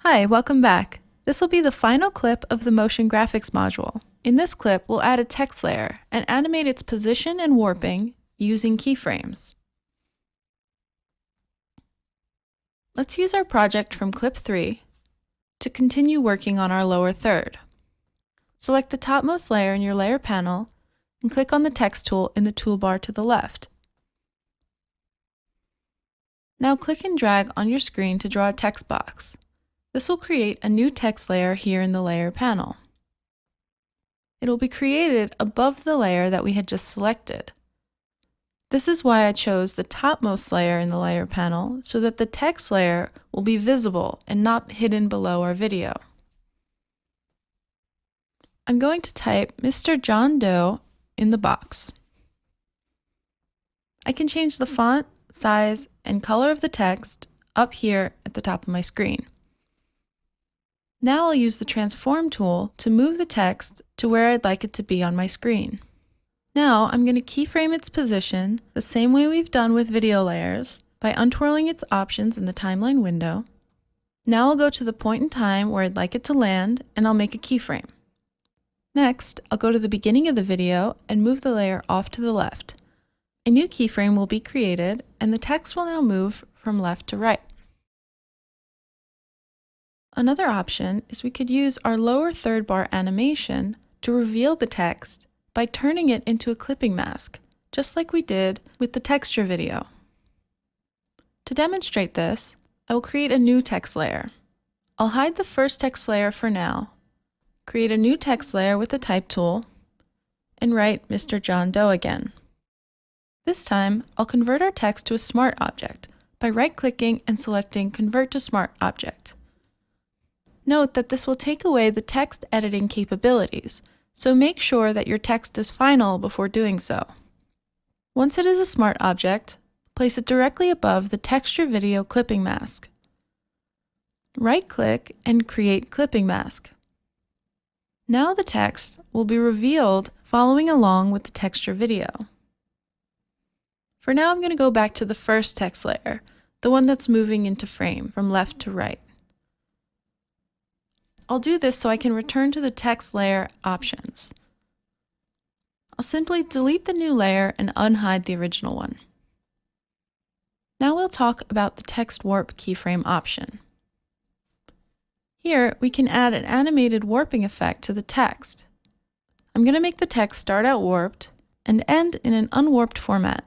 Hi, welcome back. This will be the final clip of the motion graphics module. In this clip, we'll add a text layer and animate its position and warping using keyframes. Let's use our project from clip 3 to continue working on our lower third. Select the topmost layer in your layer panel and click on the text tool in the toolbar to the left. Now click and drag on your screen to draw a text box. This will create a new text layer here in the layer panel. It will be created above the layer that we had just selected. This is why I chose the topmost layer in the layer panel so that the text layer will be visible and not hidden below our video. I'm going to type Mr. John Doe in the box. I can change the font, size, and color of the text up here at the top of my screen. Now I'll use the transform tool to move the text to where I'd like it to be on my screen. Now I'm going to keyframe its position the same way we've done with video layers by untwirling its options in the timeline window. Now I'll go to the point in time where I'd like it to land and I'll make a keyframe. Next, I'll go to the beginning of the video and move the layer off to the left. A new keyframe will be created and the text will now move from left to right. Another option is we could use our lower third bar animation to reveal the text by turning it into a clipping mask, just like we did with the texture video. To demonstrate this, I will create a new text layer. I'll hide the first text layer for now, create a new text layer with the type tool, and write Mr. John Doe again. This time, I'll convert our text to a smart object by right-clicking and selecting Convert to Smart Object. Note that this will take away the text editing capabilities, so make sure that your text is final before doing so. Once it is a smart object, place it directly above the texture video clipping mask. Right-click and create clipping mask. Now the text will be revealed following along with the texture video. For now, I'm going to go back to the first text layer, the one that's moving into frame from left to right. I'll do this so I can return to the text layer options. I'll simply delete the new layer and unhide the original one. Now we'll talk about the text warp keyframe option. Here we can add an animated warping effect to the text. I'm going to make the text start out warped and end in an unwarped format.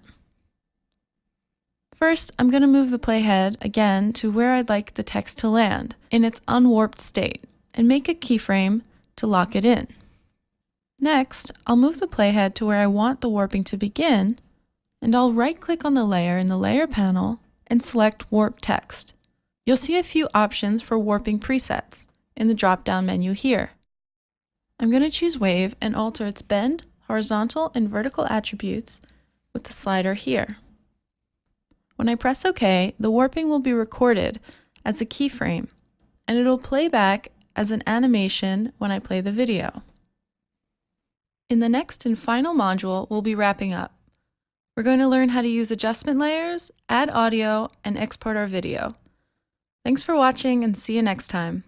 First, I'm going to move the playhead again to where I'd like the text to land in its unwarped state, and make a keyframe to lock it in. Next, I'll move the playhead to where I want the warping to begin, and I'll right-click on the layer in the layer panel and select Warp Text. You'll see a few options for warping presets in the drop-down menu here. I'm going to choose Wave and alter its bend, horizontal, and vertical attributes with the slider here. When I press OK, the warping will be recorded as a keyframe, and it'll play back as an animation when I play the video. In the next and final module, we'll be wrapping up. We're going to learn how to use adjustment layers, add audio, and export our video. Thanks for watching and see you next time.